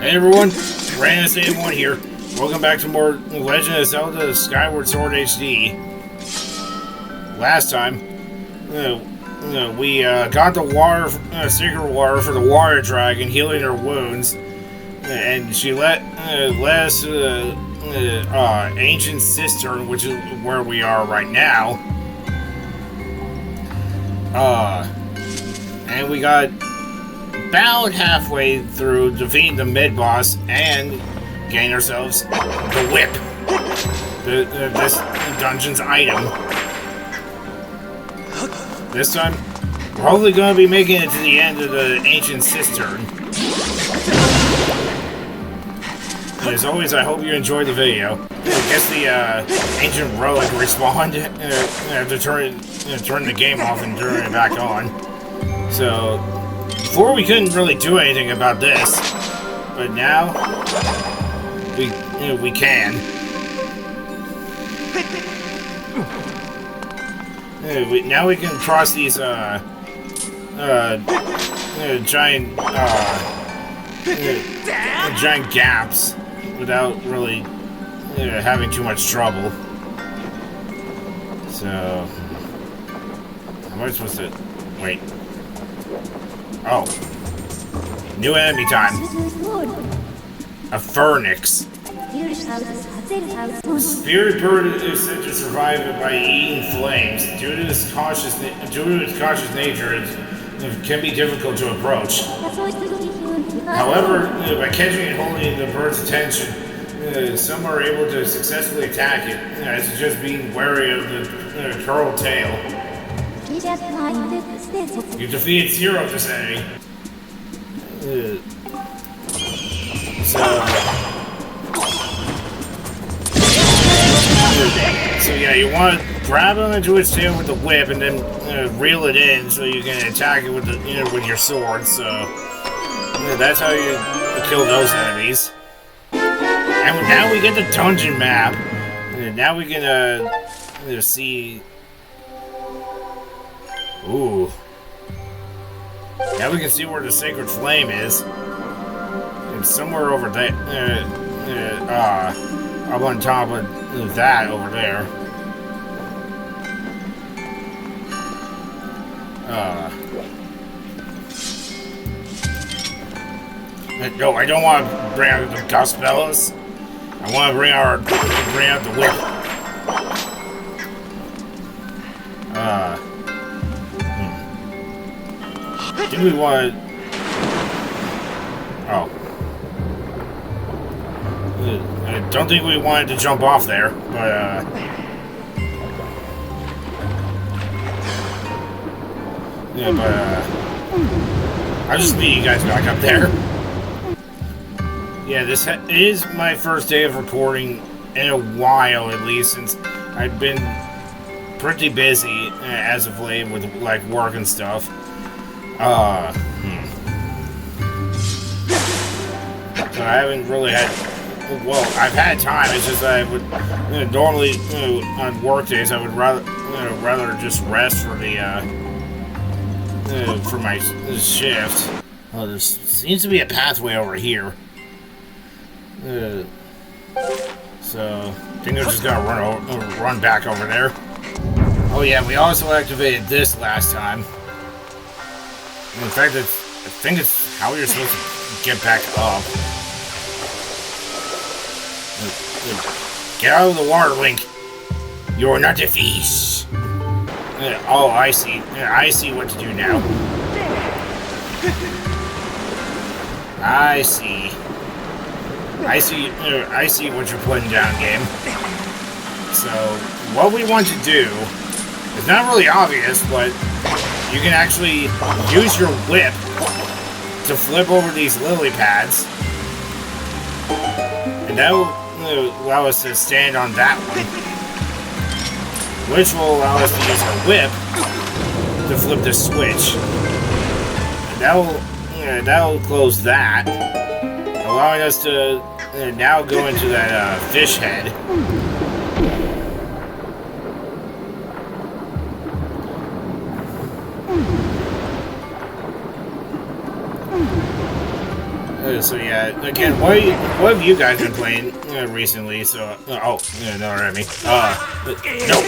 Hey everyone, Brandon81 here. Welcome back to more Legend of Zelda Skyward Sword HD. Last time, we got the water, secret water for the water dragon, healing her wounds, and she let us ancient cistern, which is where we are right now. And we got about halfway through defeating the mid-boss and gain ourselves the whip, this dungeon's item. This time, we're hopefully going to be making it to the end of the ancient cistern. And as always, I hope you enjoyed the video. I guess the ancient relic respawned to turn the game off and turn it back on. So before we couldn't really do anything about this, but now we can. Now we can cross these giant giant gaps without really having too much trouble. So, how am I supposed to wait? Oh, new enemy time. A Phoenix. Spirit bird is said to survive by eating flames. Due to its cautious nature, it can be difficult to approach. However, by catching and holding the bird's attention, some are able to successfully attack it, as just being wary of the curled tail. You defeated 0 of this enemy. So yeah, you want to grab him into its tail with the whip, and then reel it in so you can attack it with the with your sword. So that's how you kill those enemies. And now we get the dungeon map. And now we can see. Ooh. Now we can see where the sacred flame is. It's somewhere over there. Up on top of that over there. No, I don't want to bring out the Gust Bellows. I want to bring out the whip. Do we want to... Oh. I don't think we wanted to jump off there, but, yeah, but, I'll just meet you guys back up there. Yeah, this is my first day of recording in a while, at least, since I've been pretty busy as of late with, like, work and stuff. So I haven't really had... Well, I've had time. It's just that I would normally on work days I would rather just rest for the for my shift. Oh, there seems to be a pathway over here. So I think I'm just gonna run back over there. Oh yeah, we also activated this last time. In fact, I think it's how you're supposed to get back up. Get out of the water, Link. You're not a fish. Oh, I see. I see what to do now. I see. I see what you're putting down, game. So, what we want to do is not really obvious, but you can actually use your whip to flip over these lily pads, and that will allow us to stand on that one, which will allow us to use our whip to flip the switch. And that will close that, allowing us to now go into that fish head. So yeah, again, what have you guys been playing recently? So oh, yeah, no, at me. No.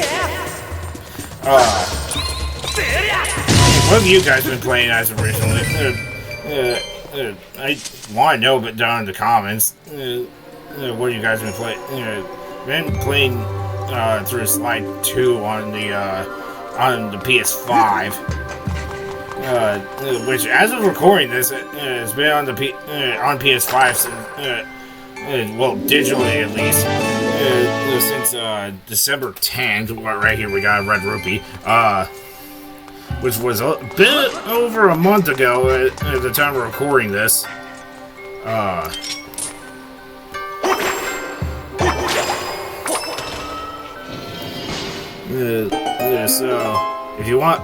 What have you guys been playing as of recently? I want to know, but down in the comments. What you guys been playing? Been playing through Slide 2 on the PS5. Which, as of recording this, has been on the on PS5 since, well, digitally at least, since December 10th. Right here, we got Red Rupee, which was a bit over a month ago at the time of recording this. So if you want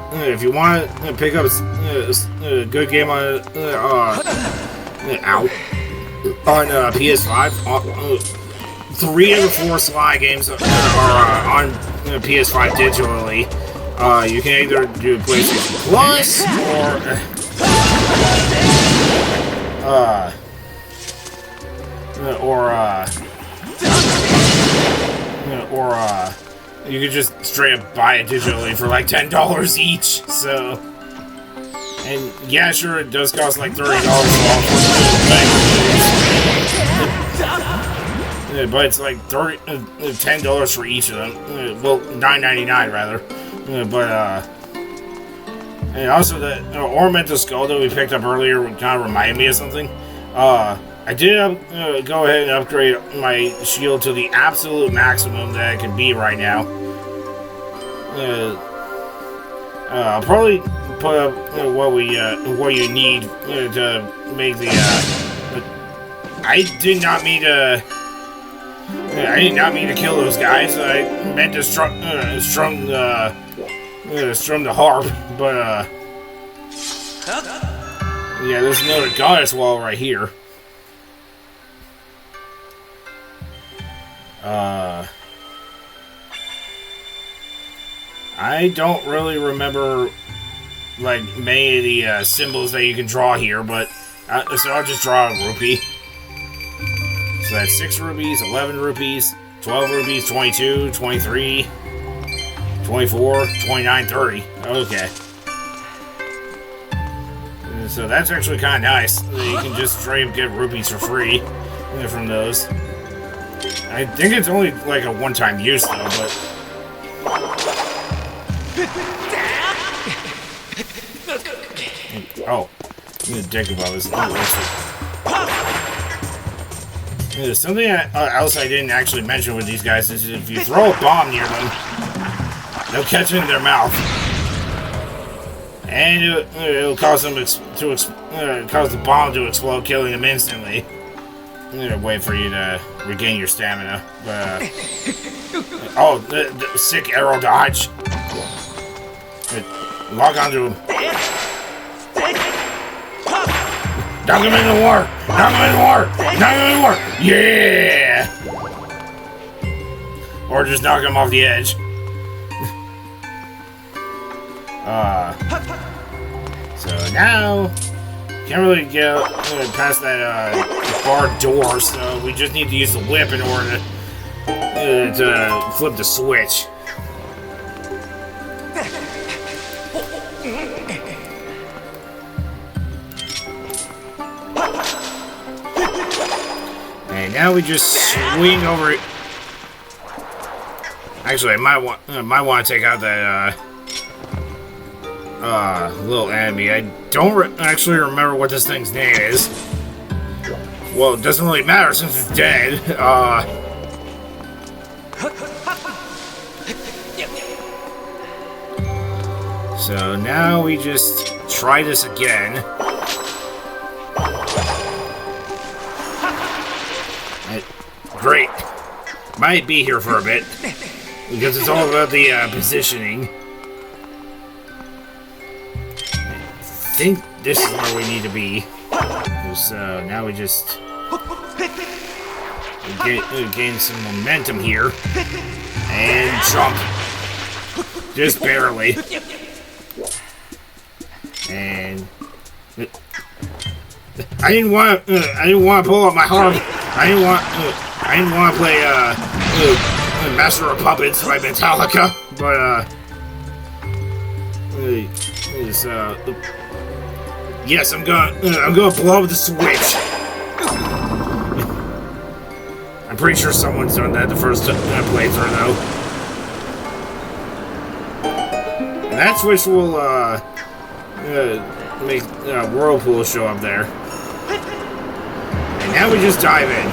to pick up a good game on PS5, 3 of the 4 Sly games are on PS5 digitally. You can either do PlayStation Plus or you could just straight up buy it digitally for like $10 each. So, and yeah, sure, it does cost like $30 but it's like $10 for each of them. Well, $9.99 rather. And also the Ornamental Skull that we picked up earlier kind of reminded me of something. I did go ahead and upgrade my shield to the absolute maximum that it can be right now. I'll probably put up what you need to make the. I did not mean to kill those guys. I meant to strum the harp, but yeah, there's another goddess wall right here. I don't really remember like many of the symbols that you can draw here, but so I'll just draw a rupee. So that's 6 rupees, 11 rupees, 12 rupees, 22, 23, 24, 29, 30. Okay. So that's actually kind of nice. You can just straight up get rupees for free from those. I think it's only like a one-time use though, but... Oh, I'm gonna dick about this. Something else I didn't actually mention with these guys is if you throw a bomb near them, they'll catch it in their mouth, and it'll cause them cause the bomb to explode, killing them instantly. I'm gonna wait for you to regain your stamina. Oh, the sick arrow dodge. Lock onto him. Knock him in the war! Knock him in the war! Knock him in the war! Yeah! Or just knock him off the edge. So now, can't really get past that barred door, so we just need to use the whip in order to flip the switch. And now we just swing over it. Actually, I might want to take out that little enemy. I don't actually remember what this thing's name is. Well, it doesn't really matter since it's dead. So now we just try this again. Great. Might be here for a bit, because it's all about the positioning. I think this is where we need to be. So now we just gain some momentum here. And jump. Just barely. And... I didn't want to pull out my harp. I didn't want to play Master of Puppets by Metallica, but yes, I'm gonna blow up the Switch. I'm pretty sure someone's done that the first playthrough, though. And that Switch will make Whirlpool show up there. And now we just dive in.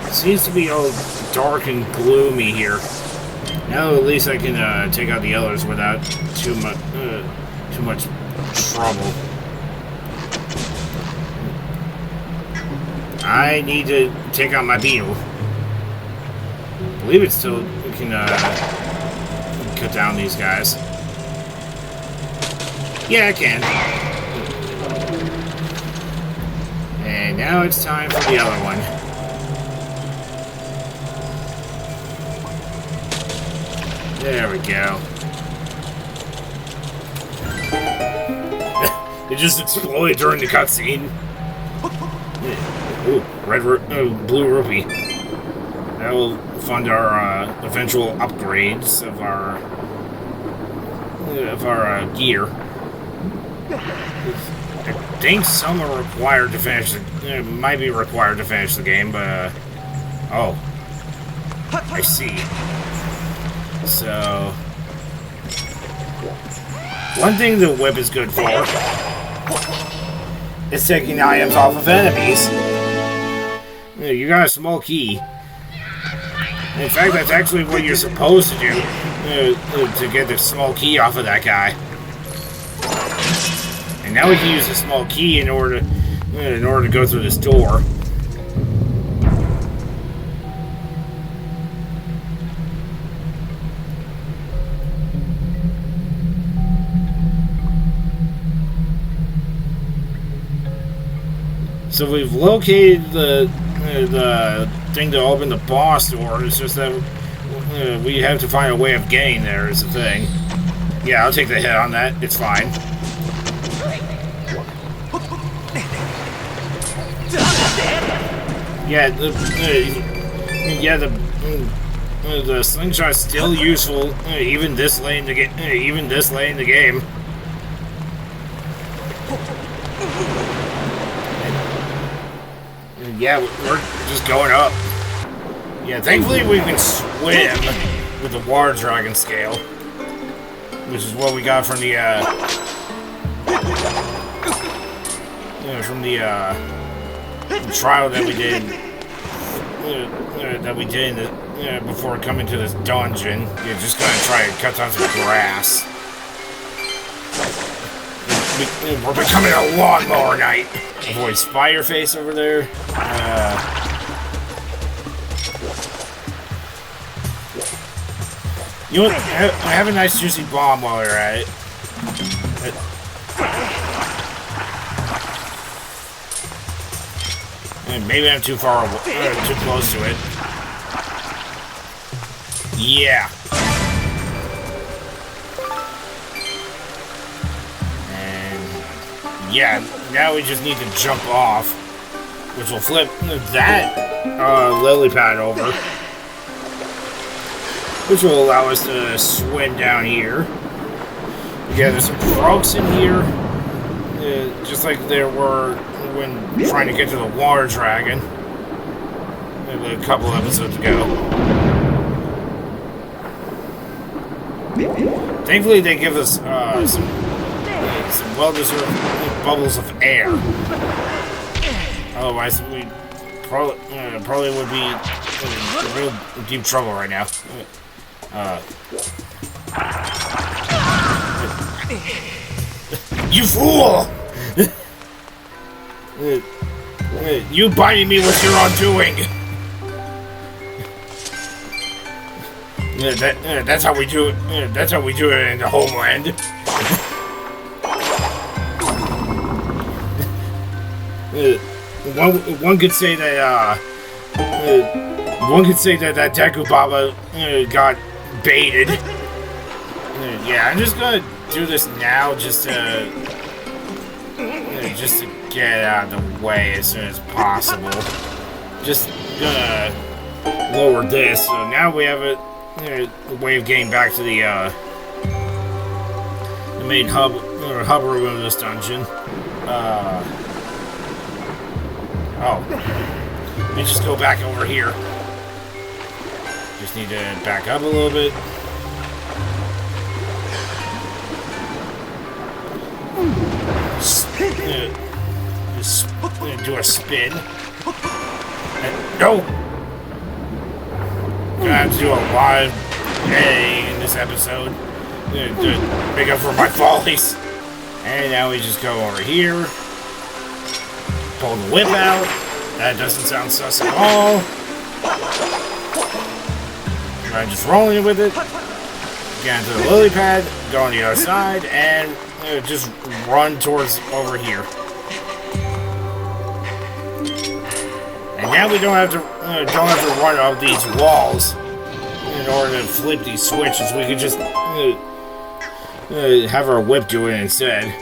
It seems to be all dark and gloomy here. Now at least I can take out the others without too much trouble. I need to take out my beetle. I believe it still can cut down these guys. Yeah, I can. And now it's time for the other one. There we go. It just exploded during the cutscene. Ooh, blue rupee. That will fund our eventual upgrades of our gear. I think some are required to finish. Might be required to finish the game, but oh, I see. So, one thing the whip is good for is taking items off of enemies. You got a small key. In fact, that's actually what you're supposed to do to get the small key off of that guy. And now we can use the small key in order to go through this door. So we've located the thing to open the boss door. It's just that we have to find a way of getting there is the thing. Yeah, I'll take the hit on that. It's fine. Yeah, the slingshot's still useful even this late in the game. Yeah, we're just going up. Yeah, thankfully we can swim with the water dragon scale, which is what we got from the trial that we did before coming to this dungeon. You're just gonna try and cut down some grass. We're becoming a lawnmower knight. Avoid Spider Face over there. You know what? Have a nice juicy bomb while you're at it. Maybe I'm too far away, too close to it. Yeah. Yeah, now we just need to jump off, which will flip that lily pad over, which will allow us to swim down here. Yeah, there's some frogs in here, just like there were when trying to get to the water dragon a couple episodes ago. Thankfully, they give us some well-deserved bubbles of air. Otherwise, we probably would be in real deep trouble right now. You fool! You biting me with your undoing. That's how we do it. That's how we do it in the homeland. One could say that one could say that Deku Baba got baited. Yeah, I'm just gonna do this now, just to get out of the way as soon as possible. Just gonna lower this. So now we have a way of getting back to the main hub room of this dungeon. Oh, let me just go back over here. Just need to back up a little bit. Just do a spin. No! Gonna have to do a live editing in this episode to make up for my follies. And now we just go over here. Pull the whip out. That doesn't sound sus at all. I'm just rolling with it. Get into the lily pad, go on the other side, and just run towards over here. And now we don't have to run up these walls in order to flip these switches. We can just have our whip do it instead.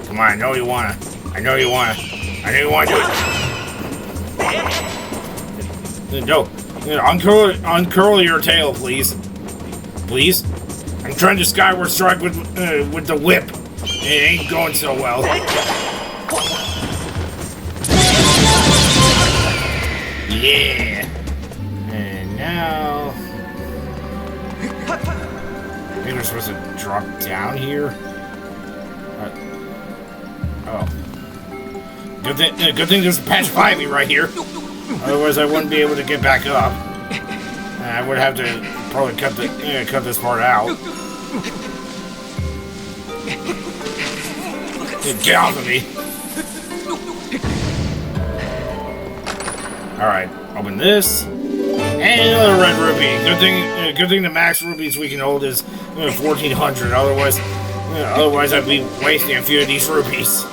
Come on, I know you wanna. I know you wanna do it. No, uncurl your tail, please. Please. I'm trying to skyward strike with the whip. It ain't going so well. Yeah. And now I think we're supposed to drop down here. Oh. Good thing there's a patch of ivy right here. Otherwise I wouldn't be able to get back up. I would have to probably cut this part out. Get off of me. Alright, open this. And another red rupee. Good thing the max rupees we can hold is 1,400. Otherwise I'd be wasting a few of these rupees.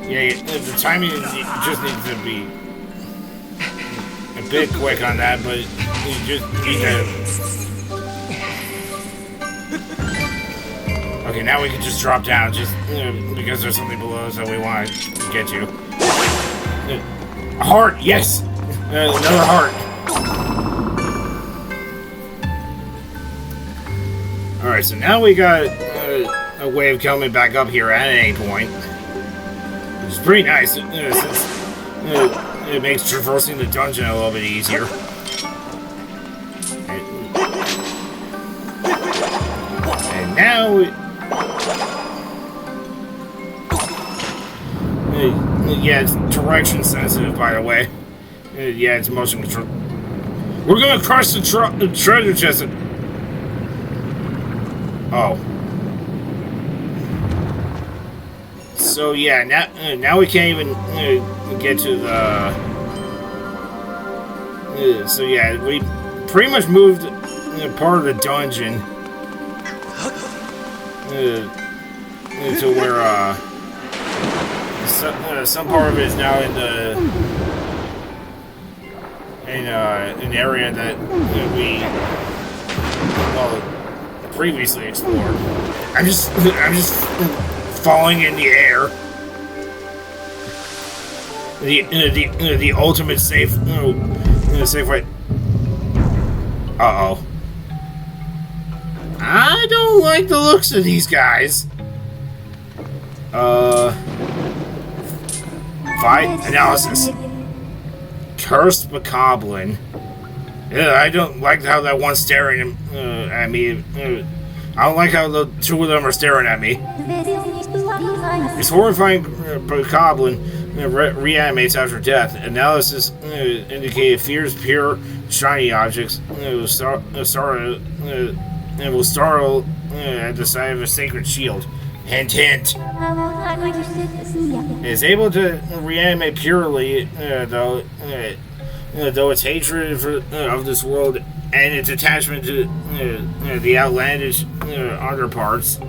Yeah, the timing just needs to be a bit quick on that, but you just need to... Okay, now we can just drop down, just because there's something below us that we want to get to. A heart, yes! Another heart. Alright, so now we got a way of coming back up here at any point. It's pretty nice, since it makes traversing the dungeon a little bit easier. And now... yeah, it's direction sensitive, by the way. Yeah, it's motion control. We're gonna crush the treasure chest. Oh. So yeah, now we can't even get to the. So yeah, we pretty much moved part of the dungeon to where some part of it is now in an area that we previously explored. I'm just falling in the air. The ultimate safe way. Uh-oh. I don't like the looks of these guys. Fight analysis. Cursed Bokoblin. Yeah, I don't like how that one's staring at me. I don't like how the two of them are staring at me. This horrifying Bokoblin reanimates after death. Analysis indicated fears pure shiny objects. Will startle at the sight of a sacred shield. Hint, hint. It is able to reanimate purely, though its hatred of this world and its attachment to the outlandish underparts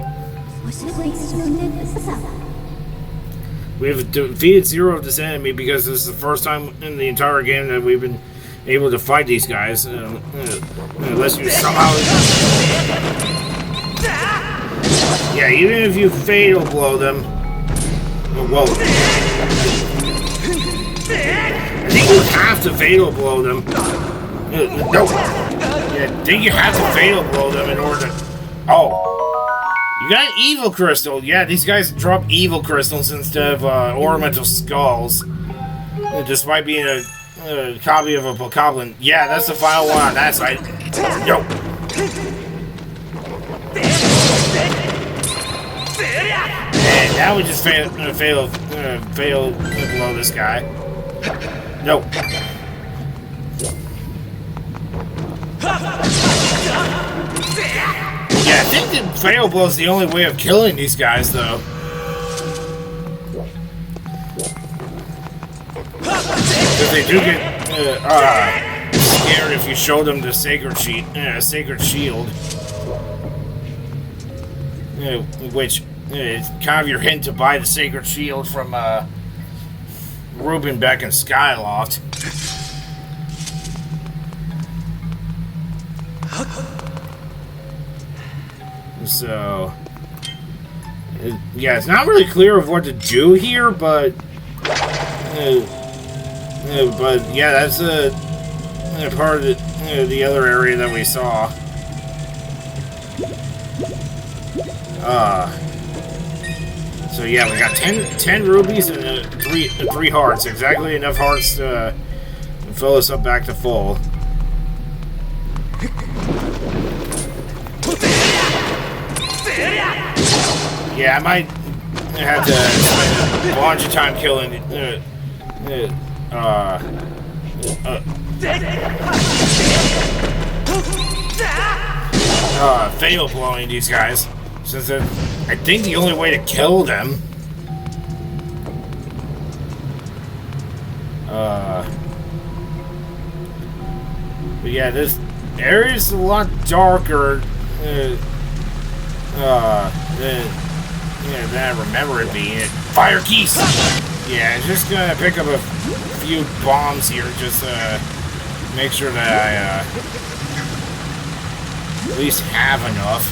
We've defeated 0 of this enemy because this is the first time in the entire game that we've been able to fight these guys. Unless you somehow... Yeah, even if you fatal blow them... Well... I think you have to fatal blow them. No. Yeah, I think you have to fatal blow them in order to... Oh. You got an evil crystal. Yeah, these guys drop evil crystals instead of ornamental skulls. Despite being a copy of a bokoblin. Yeah, that's the final one on that side. Yo. And now we just fail below this guy. No. Yeah, I think that fail blow is the only way of killing these guys, though. Because they do get scared if you show them the sacred shield, which is kind of your hint to buy the sacred shield from Ruben back in Skyloft. So, yeah, it's not really clear of what to do here, but yeah, that's a part of the other area that we saw. So yeah, we got 10 rubies and three hearts, exactly enough hearts to fill us up back to full. Yeah, I might have to spend a bunch of time killing fatal blowing these guys, since I think the only way to kill them. But yeah, this area is a lot darker than I remember it being. Fire keys! Yeah, just gonna pick up a few bombs here, just make sure that I at least have enough.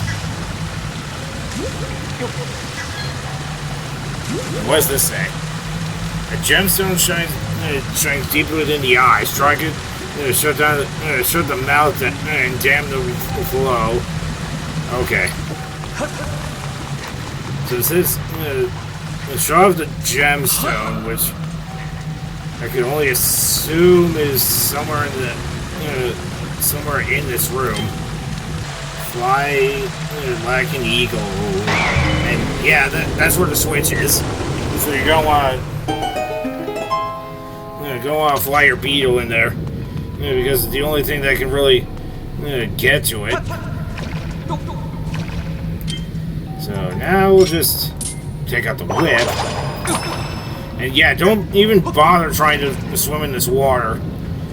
What does this say? A gemstone shines deeper within the eye. Strike it, shut the mouth and dam the flow. Okay. So this is the shot of the gemstone, which I can only assume is somewhere in this room. Fly like an eagle, and yeah, that's where the switch is. So you're gonna want to fly your beetle in there, because it's the only thing that can really get to it. So now we'll just take out the whip. And yeah, don't even bother trying to swim in this water,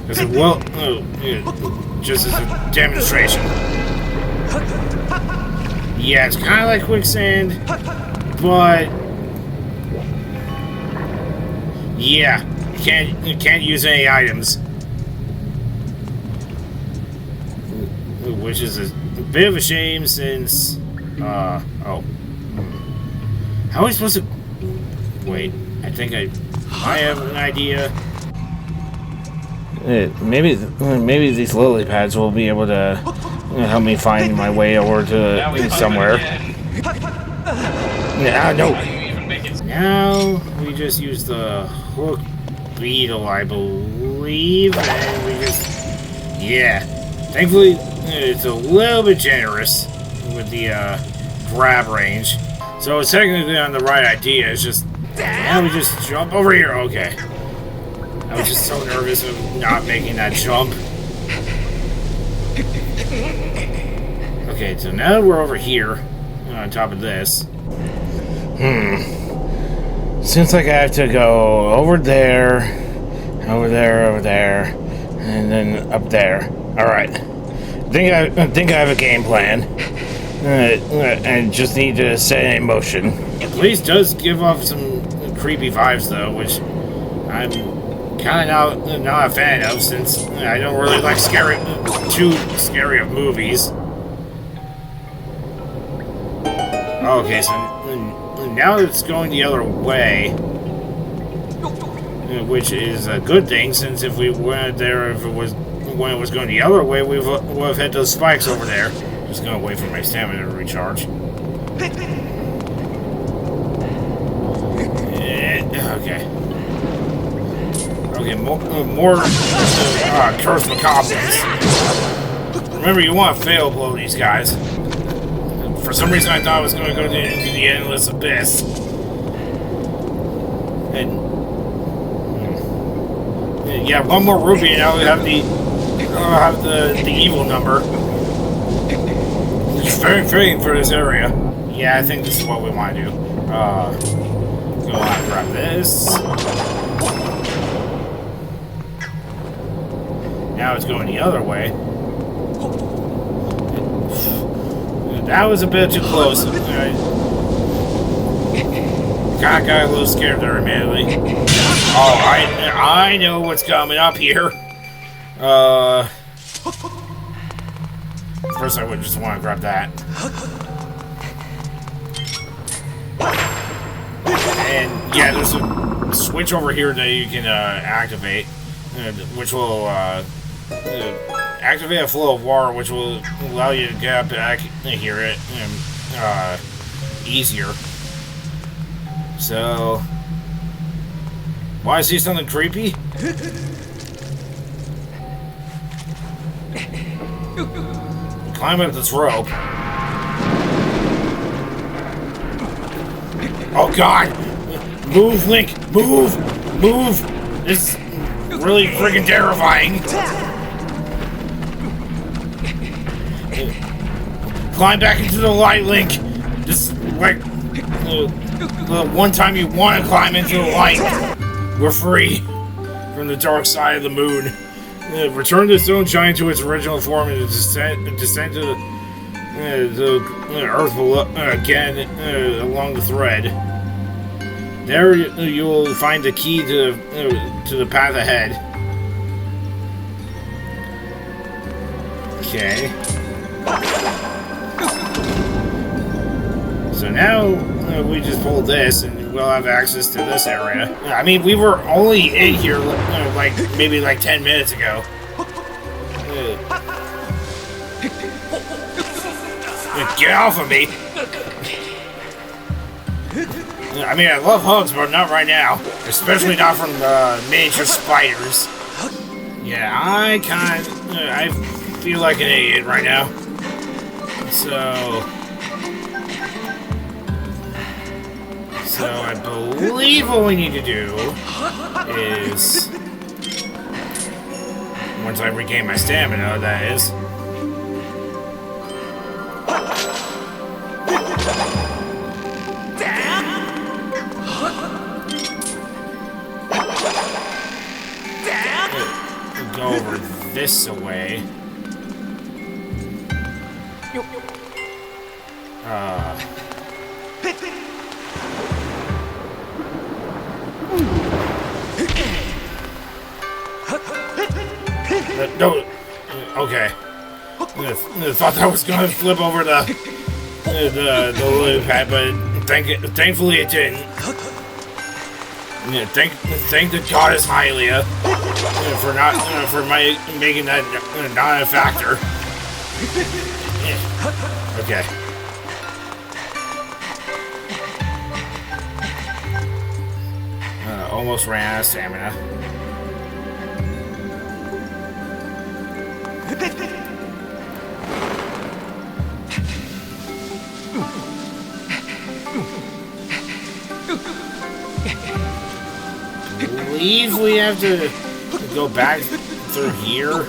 because it will, just as a demonstration. Yeah, it's kind of like quicksand, but yeah, you can't use any items, which is a bit of a shame since. How are we supposed to... Wait, I think I have an idea. Maybe these lily pads will be able to help me find my way over to somewhere. No. Now we just use the hook beetle, I believe, and we just... Yeah. Thankfully, it's a little bit generous with the grab range, so it's technically on the right idea. It's just now we just jump over here. Okay, I was just so nervous of not making that jump. Okay, so now that we're over here on top of this, seems like I have to go over there, and then up there. All right, I think I have a game plan. And just need to set it in motion. The place does give off some creepy vibes though, which I'm kind of not a fan of, since I don't really like too scary of movies. Okay, so now it's going the other way, which is a good thing, since if we went there, when it was going the other way, we would have hit those spikes over there. Just gonna wait for my stamina to recharge. Okay. Okay, more cursed macabrons. Remember, you want to fail blow these guys. For some reason, I thought I was going to go into the endless abyss. And yeah, one more rupee, and I'll have the evil number. It's very fitting for this area. Yeah, I think this is what we want to do. Go on, grab this. Now it's going the other way. That was a bit too close. Got a little scared there immediately. Oh, I know what's coming up here. First I would just want to grab that. And yeah, there's a switch over here that you can activate, which will activate a flow of water, which will allow you to get back here easier. So, want to see something creepy? Climb up this rope. Oh God! Move, Link! Move! Move! This is really freaking terrifying. Climb back into the light, Link. This is like the one time you want to climb into the light. We're free from the dark side of the moon. Return the stone giant to its original form and descend to the earth below, again along the thread. There you'll find the key to the path ahead. Okay. So now we just pull this and we'll have access to this area. I mean, we were only in here maybe 10 minutes ago. Get off of me! I mean, I love hugs, but not right now. Especially not from the miniature spiders. Yeah, I feel like an idiot right now. So I believe what we need to do is, once I regain my stamina, that is. Go over this way. No. Okay. I thought that was gonna flip over the lily pad, but thankfully it didn't. Yeah, thank the goddess Hylia for making that not a factor. Yeah. Okay. Almost ran out of stamina. I believe we have to go back through here.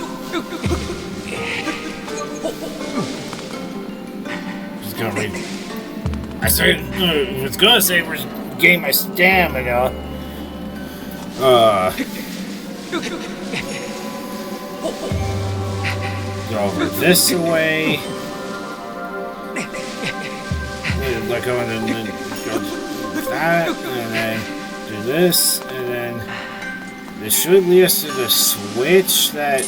Just gonna read. I said it's gonna say we're getting my stamina. Go over this way. Let go and then go that, and then this, and then this should lead us to the switch that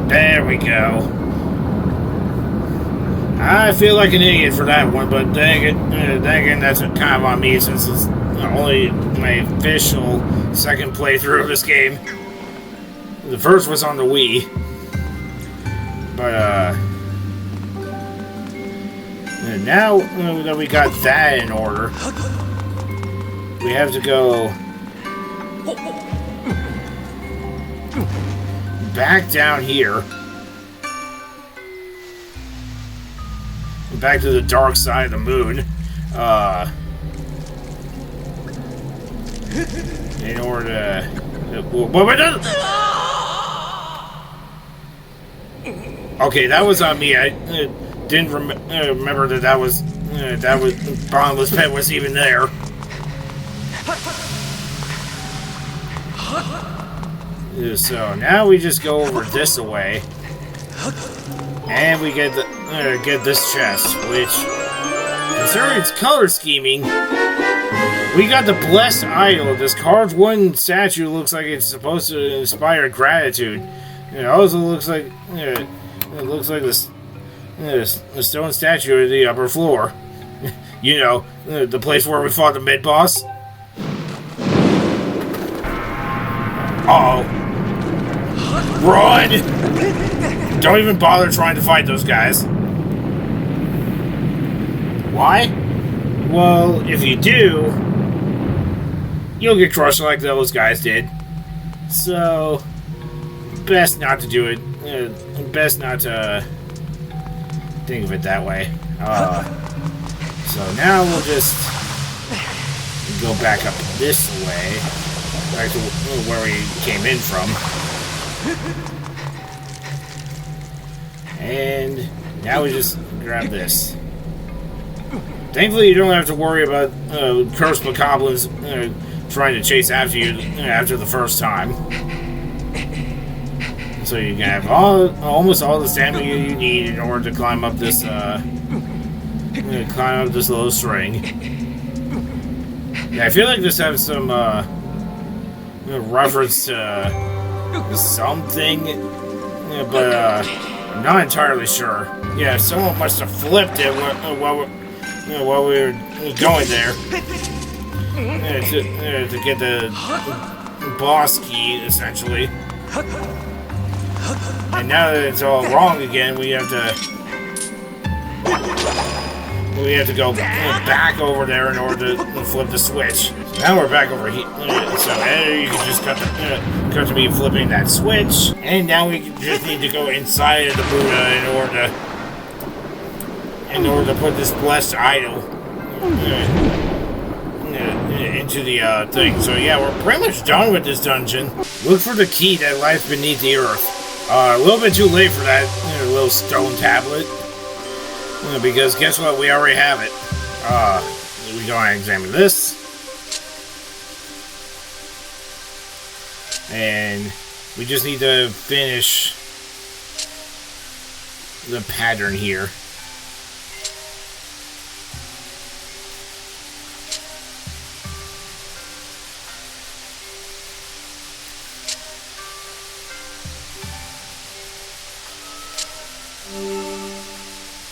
there we go. I feel like an idiot for that one, but then again, that's kind of on me since it's only my official second playthrough of this game. The first was on the Wii, but now that we got that in order, we have to go back down here. Back to the dark side of the moon. In order to... Okay, that was on me. I didn't remember that was Bottomless Pit was even there. So now we just go over this way, and we get this chest, which, considering its color scheming, we got the blessed idol. This carved wooden statue looks like it's supposed to inspire gratitude. It also looks like the stone statue at the upper floor. You know, the place where we fought the mid-boss. Uh-oh. Run! Don't even bother trying to fight those guys. Why? Well, if you do, you'll get crushed like those guys did. So, best not to do it. Best not to think of it that way. So now we'll just go back up this way, back to where we came in from. And now we just grab this. Thankfully, you don't have to worry about cursed goblins trying to chase after you after the first time. So you can have almost all the stamina you need in order to climb up this little string. Yeah, I feel like this has some reference to something, but I'm not entirely sure. Yeah, someone must have flipped it while we were going there to get the boss key, essentially. And now that it's all wrong again, we have to go back over there in order to flip the switch. So now we're back over here. So you can just cut to me flipping that switch, and now we just need to go inside of the Buddha in order to put this blessed idol into the thing. So yeah, we're pretty much done with this dungeon. Look for the key that lies beneath the earth. A little bit too late for that little stone tablet. Because guess what? We already have it. We go and examine this. And we just need to finish the pattern here.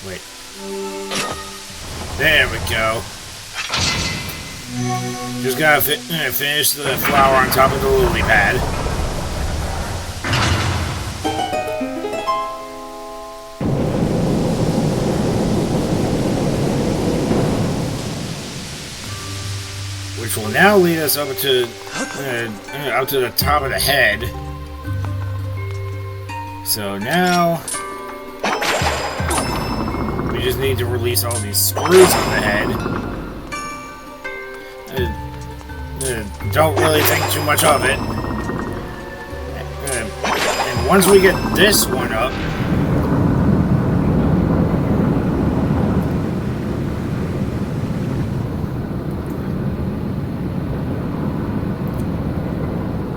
Wait. There we go. Just gotta finish the flower on top of the lily pad. Which will now lead us up to the top of the head. So now we just need to release all these screws on the head. Don't really think too much of it. And once we get this one up,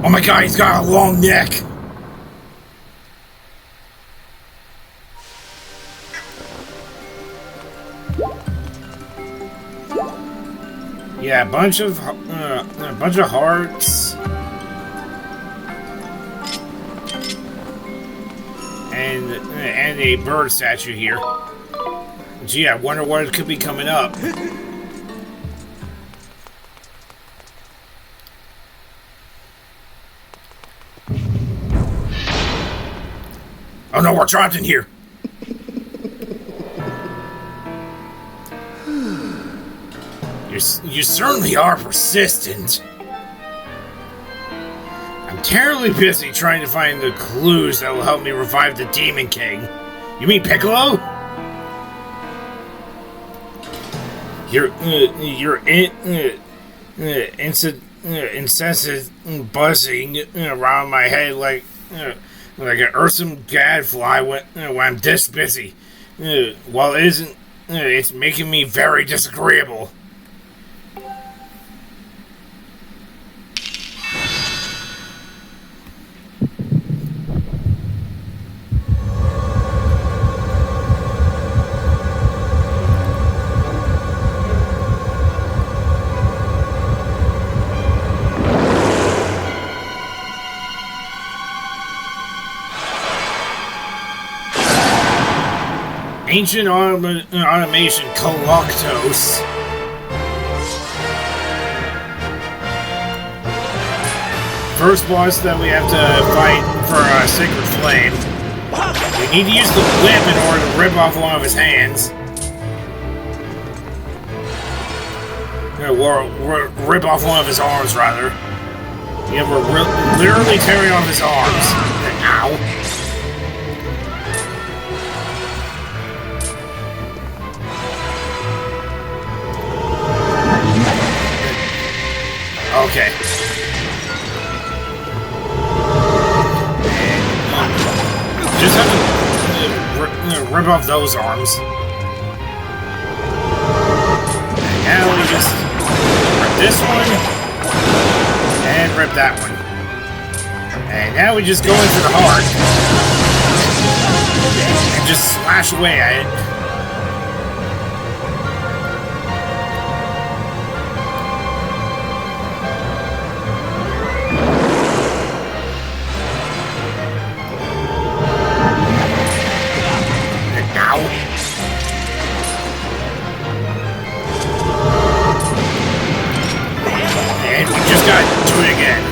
oh my god, he's got a long neck! Yeah, a bunch of hearts. And a bird statue here. Gee, I wonder what could be coming up. Oh no, we're trapped in here. You certainly are persistent. I'm terribly busy trying to find the clues that will help me revive the Demon King. You mean Piccolo? Your incessant buzzing around my head like an earthsome gadfly when I'm this busy. Well, it isn't. It's making me very disagreeable. Ancient automation Coloctos. First boss that we have to fight for Sacred Flame. We need to use the whip in order to rip off one of his hands. Or rip off one of his arms, rather. Yeah, we're literally tearing off his arms. Ow. Okay. Just have to rip off those arms. And now we just rip this one and rip that one. And now we just go into the heart and just slash away at it. And we just gotta do it again.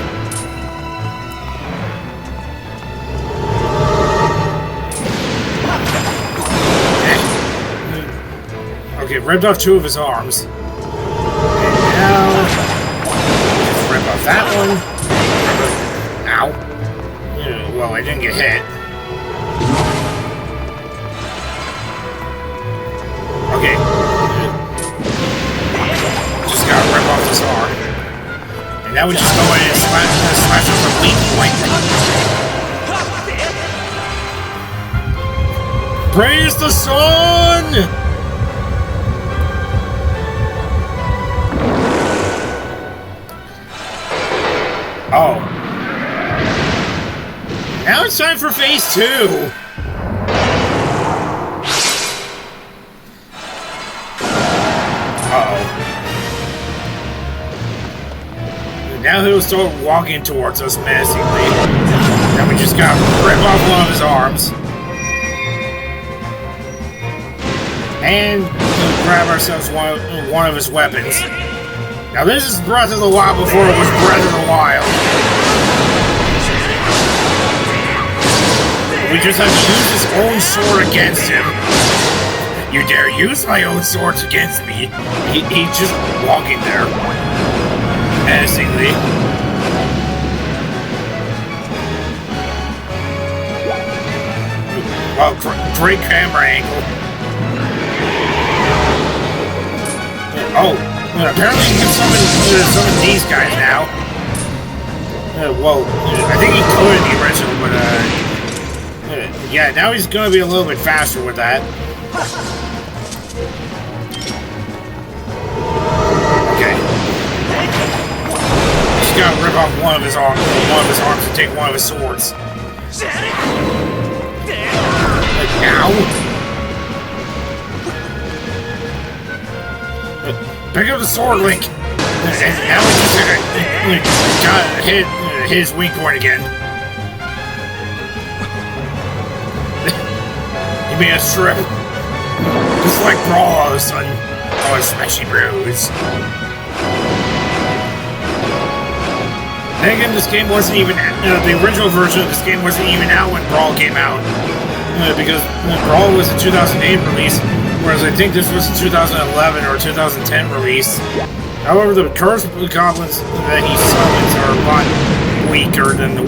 Okay, ripped off two of his arms. And now, just rip off that one. Ow. Well, I didn't get hit. Okay. Just gotta rip off this arm. And now we just go in and slash off the weak point. Praise the sun! Oh. Now it's time for phase 2! Uh-oh. Now he'll start walking towards us menacingly. Now we just gotta rip off one of his arms. And grab ourselves one of his weapons. Now this is Breath of the Wild before it was Breath of the Wild. We just have to use his own sword against him. You dare use my own swords against me? He's just walking there. Menacingly. Well, great camera angle. Oh, apparently you can summon these guys now. Well, I think he could in the original, but yeah, now he's gonna be a little bit faster with that. Okay. Just gotta rip off one of his arms and take one of his swords. Ow! Pick up the sword, Link! And now we just got hit his weak point again. He made a strip. Just like Brawl all of a sudden. Oh, smashy bruise. Then again, this game wasn't even, the original version of this game wasn't even out when Brawl came out. Because Brawl was a 2008 release, whereas I think this was a 2011 or 2010 release. However, the cursed goblins that he summons are a lot weaker than the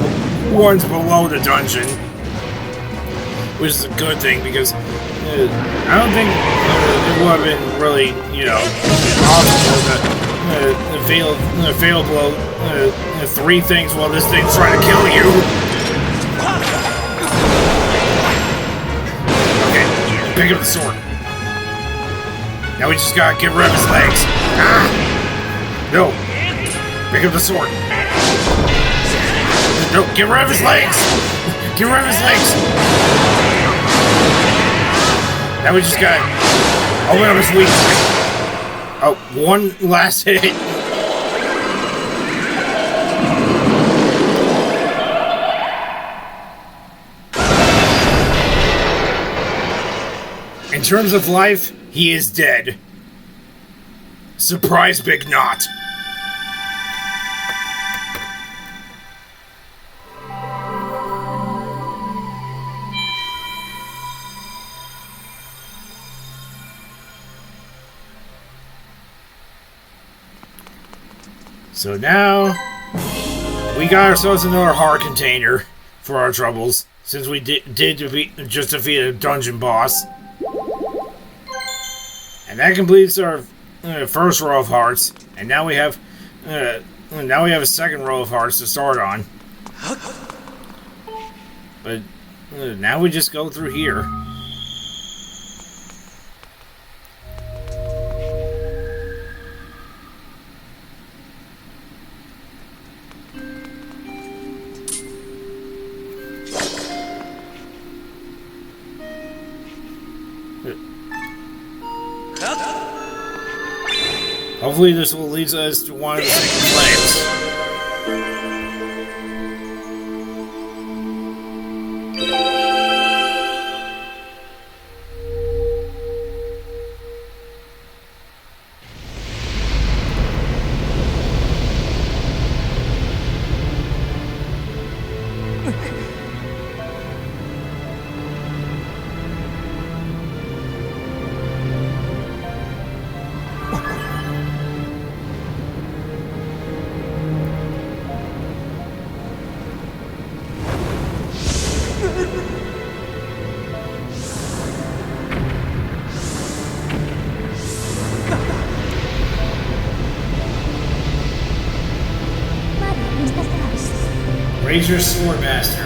ones below the dungeon. Which is a good thing, because I don't think it would have been really, possible to fail blow 3 things while this thing's trying to kill you. Okay, pick up the sword. Now we just gotta get rid of his legs. Ah! No! Pick up the sword. No, get rid of his legs! Get rid of his legs! Now we just gotta open up his weak point. Oh, one last hit. In terms of life, he is dead. Surprise, big knot. So now, we got ourselves another heart container for our troubles, since we did just defeat a dungeon boss. And that completes our first row of hearts, and now we have a second row of hearts to start on. But now we just go through here. Hopefully this will lead us to one of the sacred flames. Raise your sword, master.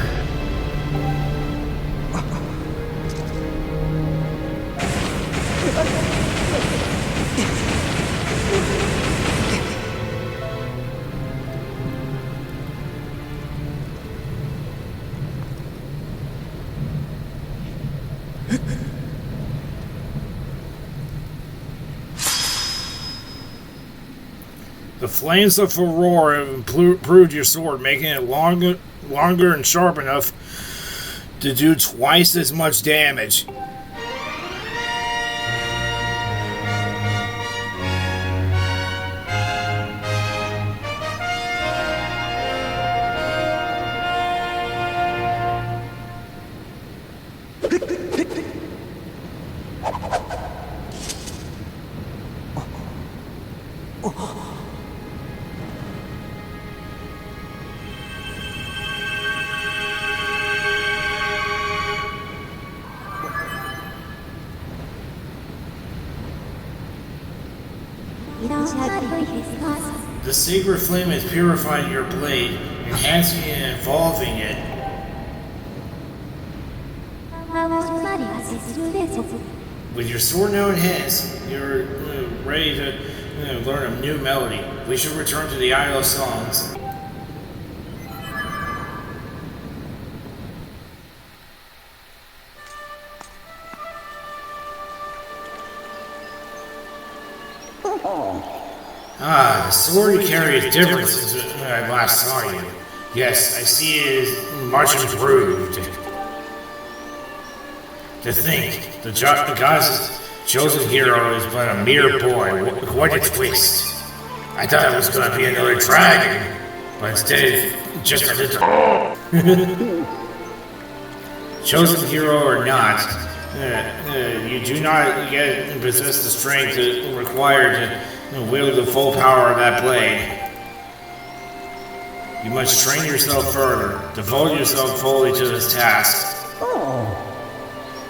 The flames of Furore have improved your sword, making it longer and sharp enough to do twice as much damage. The sacred flame has purified your blade, enhancing and evolving it. With your sword now enhanced, you're ready to learn a new melody. We should return to the Isle of Songs. Ah, the sword you carry is different since I last saw you. Yes, I see it is much improved. To think, the god's chosen hero is but a mere boy. What a twist. I thought it was going to be another dragon, but instead, just a little... Chosen hero or not, you do not yet possess the strength required to wield the full power of that blade. You must train yourself further, devote yourself fully to this task.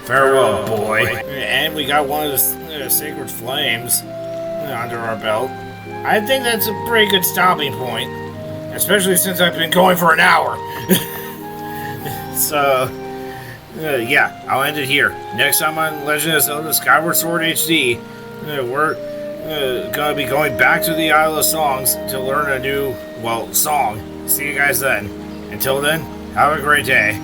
Farewell, boy. And we got one of the sacred flames under our belt. I think that's a pretty good stopping point, especially since I've been going for an hour. So, yeah, I'll end it here. Next time on Legend of Zelda Skyward Sword HD, we're gonna be going back to the Isle of Songs to learn a new, song. See you guys then. Until then, have a great day.